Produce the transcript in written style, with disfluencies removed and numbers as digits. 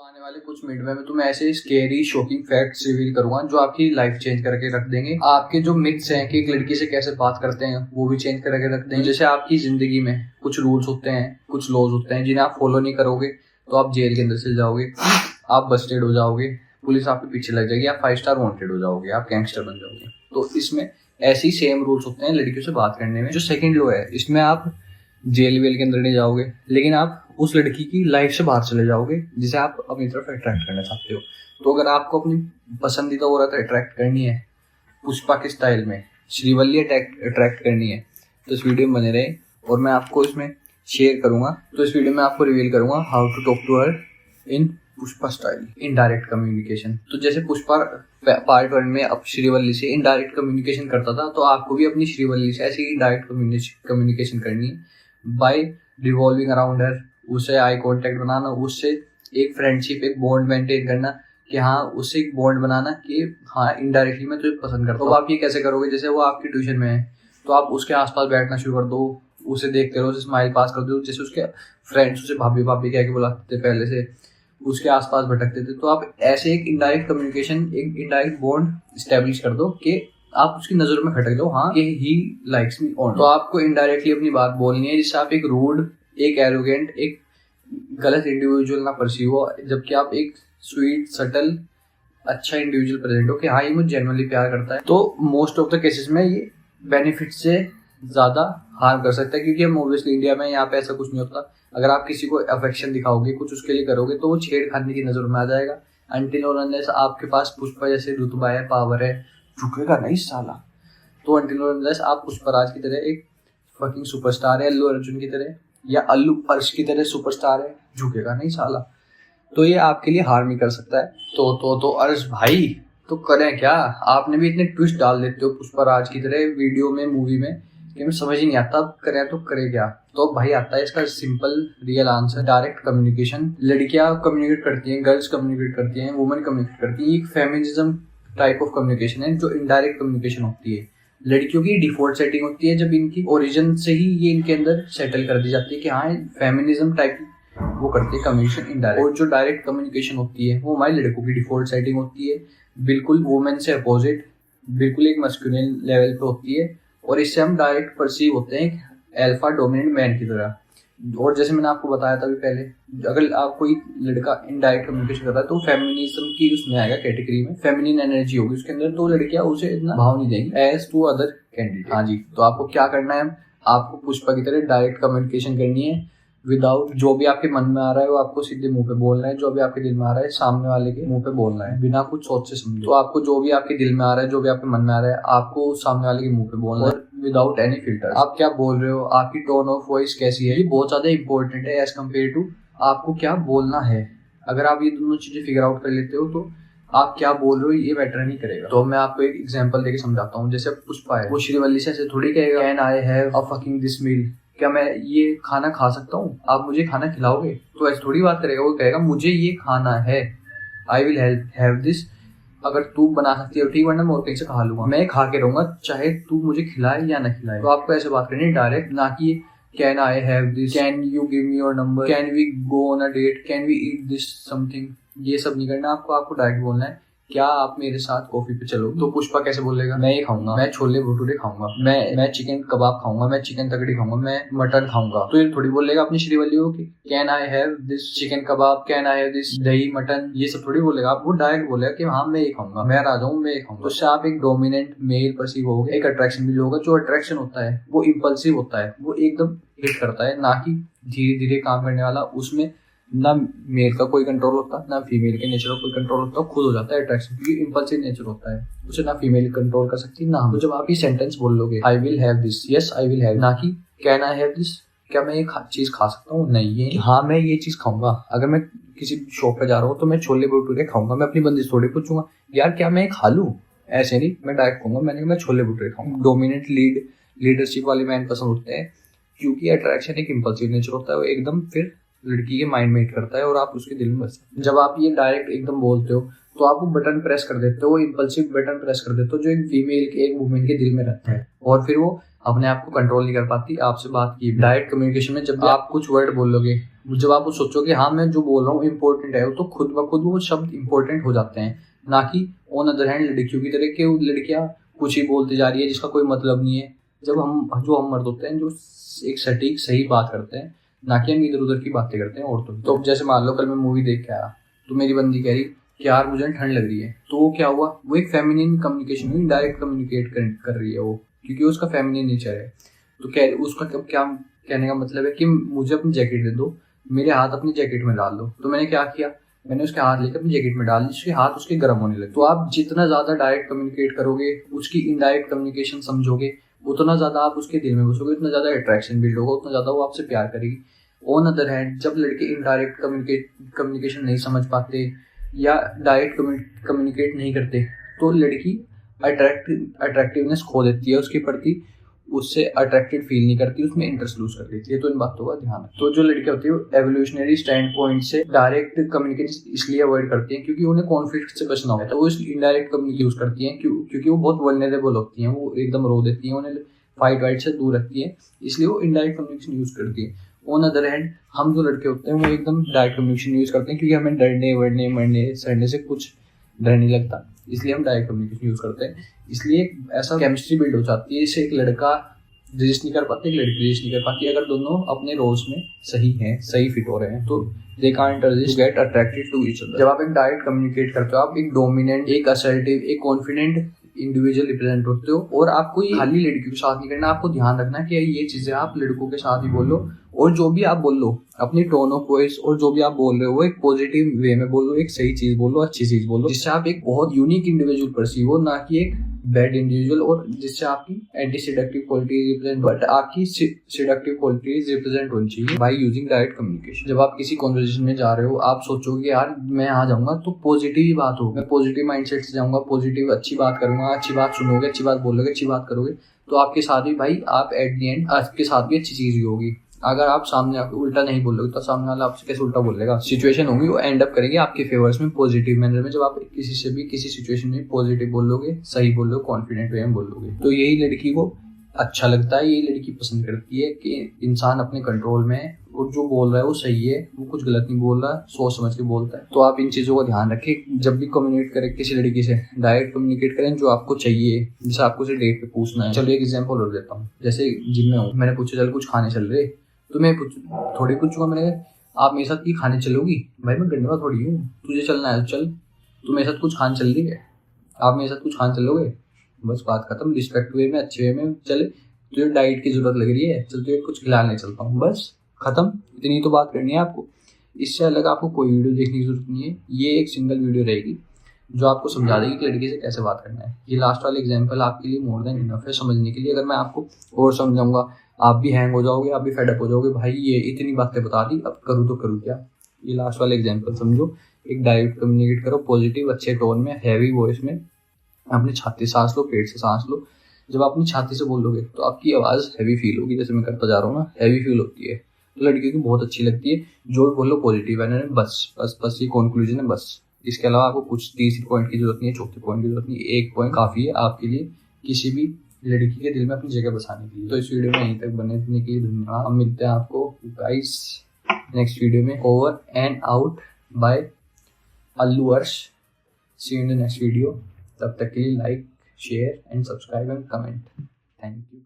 आने वाले कुछ मिनट में मैं तुम्हें ऐसे स्केरी शॉकिंग फैक्ट्स रिवील करूंगा जो आपकी लाइफ चेंज करके रख देंगे। आपके जो मिथ्स हैं कि एक लड़की से कैसे बात करते हैं वो भी चेंज करके रख देंगे। जैसे आपकी जिंदगी में कुछ रूल्स होते हैं, कुछ लॉज होते हैं जिन्हें आप फॉलो नहीं करोगे तो आप जेल के अंदर चले जाओगे, आप बस्टेड हो जाओगे, पुलिस आपके पीछे लग जाएगी, आप 5 स्टार वांटेड हो जाओगे, आप गैंगस्टर बन जाओगे। तो इसमें ऐसे ही सेम रूल्स होते हैं लड़कियों से बात करने में। जो सेकंड लॉ है इसमें आप जेल वेल के अंदर नहीं जाओगे, लेकिन आप उस लड़की की लाइफ से बाहर चले जाओगे जिसे आप अपनी तरफ अट्रैक्ट करना चाहते हो। तो अगर आपको अपनी पसंदीदा औरत अट्रैक्ट करनी है पुष्पा के स्टाइल में, श्रीवल्ली अट्रैक्ट करनी है, तो इस वीडियो में बने रहे और मैं आपको इसमें शेयर करूंगा। तो इस वीडियो में आपको रिवील करूंगा how to talk to her in Pushpa style, indirect communication. तो जैसे पुष्पा पार्ट 1 में अब श्रीवल्ली से इनडायरेक्ट कम्युनिकेशन करता था, तो आपको भी अपनी श्रीवल्ली से ऐसी इनडायरेक्ट कम्युनिकेशन करनी है बाय रिवॉल्विंग अराउंड हर, उससे आई कांटेक्ट बनाना, उससे एक फ्रेंडशिप, एक बॉन्ड मेंटेन करना कि हाँ, उससे एक बॉन्ड बनाना कि हाँ इनडायरेक्टली मैं तुझे पसंद करता हूँ। तो आप ये कैसे करोगे? जैसे वो आपकी ट्यूशन में है तो आप उसके आसपास बैठना शुरू कर दो, उसे देखते रहो, उसे स्माइल पास कर दो। जैसे उसके फ्रेंड्स उसे भाभी भाभी कह के बुलाते थे पहले से, उसके आसपास भटकते थे, तो आप ऐसे एक इनडायरेक्ट कम्युनिकेशन, एक इनडायरेक्ट बॉन्ड स्टैब्लिश कर दो कि आप उसकी नजरों में खटक दो, हाँ कि ही लाइक्स मी ऑन। तो आपको इनडायरेक्टली अपनी बात बोलनी है जिससे आप एक रूड, एक एरोगेंट, एक गलत इंडिविजुअल ना परसीव हो, जबकि आप एक स्वीट, सटल, अच्छा इंडिविजुअल प्रेजेंट हो कि हाँ ये मुझे जेन्युइनली प्यार करता है। तो मोस्ट ऑफ द केसेस में ये बेनिफिट से ज्यादा हार्म कर सकता है, क्योंकि हम ऑब्वियसली इंडिया में यहाँ पे ऐसा कुछ नहीं होता। अगर आप किसी को अफेक्शन दिखाओगे, कुछ उसके लिए करोगे, तो वो छेड़खानी की नजर में आ जाएगा। अनटिल और अनलेस आपके पास पुष्पा जैसे रुतबा है, पावर है, झुकेगा नहीं साला। तो अनटिल और अनलेस आप पुष्पराज की तरह एक फकिंग सुपरस्टार है, अल्लू अर्जुन की तरह या अल्लू अर्श की तरह सुपरस्टार है, झुकेगा नहीं साला। तो ये आपके लिए हार्म ही कर सकता है। तो अर्श भाई तो करें क्या? आपने भी इतने ट्विस्ट डाल देते हो पुष्पराज की तरह वीडियो में, मूवी में, कि मैं समझ ही नहीं आता करें तो करे क्या। तो भाई आता है इसका simple real answer, direct communication. लड़कियां कम्युनिकेट करती हैं, गर्ल्स कम्युनिकेट करती हैं, वुमेन कम्युनिकेट करती हैं। एक फेमिनिज्म टाइप ऑफ कम्युनिकेशन है जो इनडायरेक्ट कम्युनिकेशन होती है। लड़कियों की डिफॉल्ट सेटिंग होती है, जब इनकी ओरिजिन से ही ये इनके अंदर सेटल कर दी जाती है कि हाँ फेमिनिज्म टाइप वो करती है कम्युनिकेशन इनडायरेक्ट। और जो डायरेक्ट कम्युनिकेशन होती है वो हमारी लड़कों की डिफॉल्ट सेटिंग होती है, बिल्कुल वुमेन से अपोजिट, बिल्कुल एक मस्कुलिन लेवल पे होती है, और इससे हम डायरेक्ट परसीव होते हैं अल्फा डोमिनेंट मैन की तरह। और जैसे मैंने आपको बताया था अभी पहले, अगर आप कोई लड़का इनडायरेक्ट कम्युनिकेशन कर रहा है तो फेमिनिज्म की उसमें आएगा कैटेगरी में, फेमिनिन एनर्जी होगी उसके अंदर, तो लड़कियां उसे इतना भाव नहीं देंगी एज टू अदर कैंडिडेट। हाँ जी, तो आपको क्या करना है, आपको पुष्पा की तरह डायरेक्ट कम्युनिकेशन करनी है विदाउट, जो भी आपके मन में आ रहा है वो आपको सीधे मुंह पे बोलना है, जो भी आपके दिल में आ रहा है सामने वाले के मुंह पे बोलना है बिना कुछ सोच से समझे। तो आपको जो भी आपके दिल में आ रहा है, जो भी आपके मन में आ रहा है, आपको सामने वाले के मुंह पे बोलना है विदाउट एनी फिल्टर। आप क्या बोल रहे हो, आपकी टोन ऑफ वॉइस कैसी है, ये बहुत ज्यादा इंपॉर्टेंट है एज कम्पेयर टू आपको क्या बोलना है। अगर आप ये दोनों चीजें फिगर आउट कर लेते हो तो आप क्या बोल रहे हो ये मैटर नहीं करेगा। तो मैं आपको एक एग्जांपल देके समझाता हूँ। जैसे पुष्पा है, वो श्रीवल्ली से ऐसे थोड़ी कहेगा can I have a fucking this meal, क्या मैं ये खाना खा सकता हूँ, आप मुझे खाना खिलाओगे? तो ऐसे थोड़ी बात करेगा। वो कहेगा मुझे ये खाना है, आई विल हैव दिस, अगर तू बना सकती है ठीक, वरना मैं और कहीं से खा लूंगा, मैं खा के रहूंगा चाहे तू मुझे खिलाए या ना खिलाए। तो आपको ऐसे बात करनी है डायरेक्ट, ना कि can I have this, can you give me your number, can we go on a date, can we eat this something. ये सब नहीं करना आपको डायरेक्ट बोलना है क्या आप मेरे साथ कॉफी पे चलो। तो पुष्पा कैसे बोलेगा, मैं ये खाऊंगा, मैं छोले भटूरे खाऊंगा, मैं चिकन कबाब खाऊंगा, मैं चिकन तकड़ी खाऊंगा, मैं मटन खाऊंगा। तो ये थोड़ी बोलेगा अपनी श्रीवल्ली को कि can I have this chicken kebab, can I have this दही मटन, ये सब थोड़ी बोलेगा। आपको डायरेक्ट बोलेगा कि हाँ मैं ये खाऊंगा, मैं राजा हूँ, मैं ये खाऊंगा। तो उससे आप एक डोमिनेंट मेल परसीव होगा, एक अट्रैक्शन भी होगा। जो अट्रैक्शन होता है वो इम्पल्सिव होता है, वो एकदम हिट करता है, ना कि धीरे धीरे काम करने वाला। उसमें ना मेल का कोई कंट्रोल होता, ना फीमेल के नेचर का कोई कंट्रोल होता, खुद हो जाता है अट्रैक्शन, क्योंकि इंपल्सिव नेचर होता है, उसे ना फीमेल कंट्रोल कर सकती ना हम। तो जब आप ये सेंटेंस बोल लोगे I will have this, yes I will have, ना कि कैन आई हैव दिस, क्या मैं ये चीज खा सकता हूँ, नहीं ये हाँ मैं ये चीज खाऊंगा। अगर मैं किसी शॉप पे जा रहा हूँ तो मैं छोले भटूरे खाऊंगा, मैं अपनी बंदी थोड़ी पूछूंगा यार क्या मैं खा लूँ, ऐसे नहीं, मैं डायरेक्ट खाऊंगा, मैंने कहा मैं छोले भटूरे खाऊंगा। डोमिनेंट लीडरशिप वाले मैन पसंद होते हैं, क्योंकि अट्रैक्शन एक इम्पल्सिव नेचर होता है, वो एकदम फिर लड़की के माइंड में हिट करता है और आप उसके दिल में बसते। जब आप ये डायरेक्ट एकदम बोलते हो तो आप वो बटन प्रेस कर देते हो, वो इम्पल्सिव बटन प्रेस कर देते हो जो एक फीमेल के, एक वुमेन के दिल में रहता है, और फिर वो अपने आप को कंट्रोल नहीं कर पाती आपसे बात की। डायरेक्ट कम्युनिकेशन में जब आप कुछ वर्ड बोलोगे जब आप वो सोचो कि हाँ मैं जो बोल रहा हूँ इम्पोर्टेंट है, तो खुद ब खुद वो शब्द इम्पोर्टेंट हो जाते हैं। ना कि ऑन अदर हैंड लड़कियों की तरह कि वो लड़कियाँ कुछ ही बोलती जा रही है जिसका कोई मतलब नहीं है। जब हम मर्द होते हैं जो एक सटीक सही बात करते हैं, ना कि हम इधर उधर की बातें करते हैं औरतों की। तो जैसे मान लो कल मैं मूवी देख के आया, तो मेरी बंदी कह रही कि यार मुझे ठंड लग रही है, तो वो क्या हुआ, वो एक फेमिनिन कम्युनिकेशन हुई, डायरेक्ट कम्युनिकेट कर रही है वो, क्योंकि उसका फेमिनिन नेचर है। तो कह उसका क्या कहने का मतलब है कि मुझे अपनी जैकेट दे दो, मेरे हाथ अपनी जैकेट में डाल दो। तो मैंने क्या किया, मैंने उसके हाथ लेकर अपनी जैकेट में डाल दी, उसके हाथ उसके गर्म होने लगे। तो आप जितना ज्यादा डायरेक्ट कम्युनिकेट करोगे, उसकी इनडायरेक्ट कम्युनिकेशन समझोगे, उतना ज्यादा आप उसके दिल में घुसोगे, उतना ज्यादा अट्रैक्शन बिल्ड होगा, उतना ज्यादा वो आपसे प्यार करेगी। ऑन अदर हैंड जब लड़के इनडायरेक्ट कम्युनिकेशन नहीं समझ पाते या डायरेक्ट कम्युनिकेट नहीं करते, तो लड़की अट्रैक्टिवनेस खो देती है उसके प्रति, उससे अट्रैक्टेड फील नहीं करती, उसमें इंटरेस्ट लूज कर देती है। तो इन बातों का ध्यान है। तो जो लड़कियां होती है वो एवोल्यूशनरी स्टैंड पॉइंट से डायरेक्ट कम्युनिकेशन इसलिए अवॉइड करती हैं क्योंकि उन्हें कॉन्फ्लिक्ट से बचना होता है। तो वो इनडायरेक्ट कम्युनिकेशन यूज करती हैं क्योंकि वो बहुत वल्नरेबल होती हैं, वो एकदम रो देती हैं, उन्हें फाइट वाइट से दूर रखती है, इसलिए वो इनडायरेक्ट कम्युनिकेशन यूज करती है। ऑन अदर हैंड हम जो लड़के होते हैं वो एकदम डायरेक्ट कम्युनिकेशन यूज करते हैं क्योंकि हमें डरने वरने मरने सड़ने से कुछ डर नहीं लगता, इसलिए हम डायरेक्ट कम्युनिकेशन यूज करते हैं। इसलिए ऐसा केमिस्ट्री बिल्ड हो जाती है, इससे एक लड़का रजिस्ट नहीं कर पाते, एक लड़की रजिस्ट नहीं कर पाती। अगर दोनों अपने रोल्स में सही हैं, सही फिट हो रहे हैं, तो they can't resist get attracted to each other. जब आप एक डायरेक्ट कम्युनिकेट करते हो, आप एक डोमिनेंट, एक असर्टिव, एक कॉन्फिडेंट इंडिविजुअल रिप्रेजेंट होते हो। और आपको ये खाली लड़कियों के साथ नहीं करना, आपको ध्यान रखना कि ये चीजें आप लड़कों के साथ ही बोलो, और जो भी आप बोल लो अपनी टोन ऑफ वॉइस और जो भी आप बोल रहे हो वो एक पॉजिटिव वे में बोलो, एक सही चीज बोलो, अच्छी चीज बोलो, जिससे आप एक बहुत यूनिक इंडिविजुअल परसीव हो, ना कि एक बैड इंडिविजुअल, और जिससे आपकी anti seductive qualities represent, but आपकी सेडक्टिव क्वालिटीज रिप्रेजेंट होनी चाहिए बाय यूजिंग डायरेक्ट कम्युनिकेशन। जब आप किसी कॉन्वर्सेशन में जा रहे हो, आप सोचोगे यार मैं यहाँ जाऊंगा तो पॉजिटिव ही बात हो, मैं पॉजिटिव माइंडसेट से जाऊंगा, पॉजिटिव अच्छी बात करूंगा, अच्छी बात सुनोगे, अच्छी बात बोलोगे, अच्छी बात करोगे, तो आपके साथ भी भाई आप एट दी एंड आपके साथ भी अच्छी चीज ही होगी। अगर आप सामने उल्टा नहीं बोलोगे तो सामने वाला आपसे कैसे उल्टा बोलेगा। सिचुएशन होगी वो एंड अप करेगी आपके फेवर्स में, पॉजिटिव मैनर में। जब आप किसी से भी किसी सिचुएशन में पॉजिटिव बोलोगे, सही बोलोगे, कॉन्फिडेंट वे में बोलोगे, तो यही लड़की को अच्छा लगता है, यही लड़की पसंद करती है कि इंसान अपने कंट्रोल में है और जो बोल रहा है वो सही है, वो कुछ गलत नहीं बोल रहा है, सोच समझ के बोलता है। तो आप इन चीजों का ध्यान रखें जब भी कम्युनिकेट करें किसी लड़की से, डायरेक्ट कम्युनिकेट करें जो आपको चाहिए। जैसे आपको उसे डेट पे पूछना है, चलो एक एग्जांपल और देता हूँ। जैसे जिम में हूँ, मैंने पूछा चल कुछ खाने चल रहे, तो मैं थोड़ी पूछूंगा, मैंने आप मेरे साथ की खाने चलोगी, भाई मैं गंडवा थोड़ी हूँ, तुझे चलना है तो चल, तू मेरे साथ कुछ खाने चल रही है, आप मेरे साथ कुछ खाने चलोगे, बस बात खत्म। रिस्पेक्ट वे में, अच्छे वे में, चले तुझे डाइट की जरूरत लग रही है, चल तुझे कुछ खिलाने चलता हूँ, बस खत्म। इतनी तो बात करनी है आपको, इससे अलग आपको कोई वीडियो देखने की जरूरत नहीं है। ये एक सिंगल वीडियो रहेगी जो आपको समझा देगी कि लड़की से कैसे बात करना है। ये लास्ट वाला एग्जांपल आपके लिए मोर देन इनफ है समझने के लिए। अगर मैं आपको और समझाऊंगा आप भी हैंग हो जाओगे, आप भी फेडअप हो जाओगे, भाई ये इतनी बातें बता दी अब करूँ तो करूँ क्या। ये लास्ट वाला एग्जांपल समझो, एक डायरेक्ट कम्युनिकेट करो, पॉजिटिव अच्छे टोन में, हैवी वॉइस में, अपनी छाती से सांस लो, पेट से सांस लो। जब आप अपनी छाती से बोलोगे तो आपकी आवाज़ हैवी फील होगी, जैसे मैं करता जा रहा हूँ ना, हैवी फील होती है, तो लड़कियों की बहुत अच्छी लगती है। जो भी बोलो पॉजिटिव है, बस बस बस ये कंक्लूजन है बस। इसके अलावा आपको कुछ तीसरी पॉइंट की जरूरत नहीं है, चौथे पॉइंट की जरूरत नहीं है, एक पॉइंट काफ़ी है आपके लिए किसी भी लड़की के दिल में अपनी जगह बसाने के लिए। तो इस वीडियो में यहीं तक बने रहने के लिए धन्यवाद। हम मिलते हैं आपको गाइस नेक्स्ट वीडियो में। Over and out by Allu Arsh. See you in the next video. तब तक के लिए like, share and subscribe and comment. Thank you.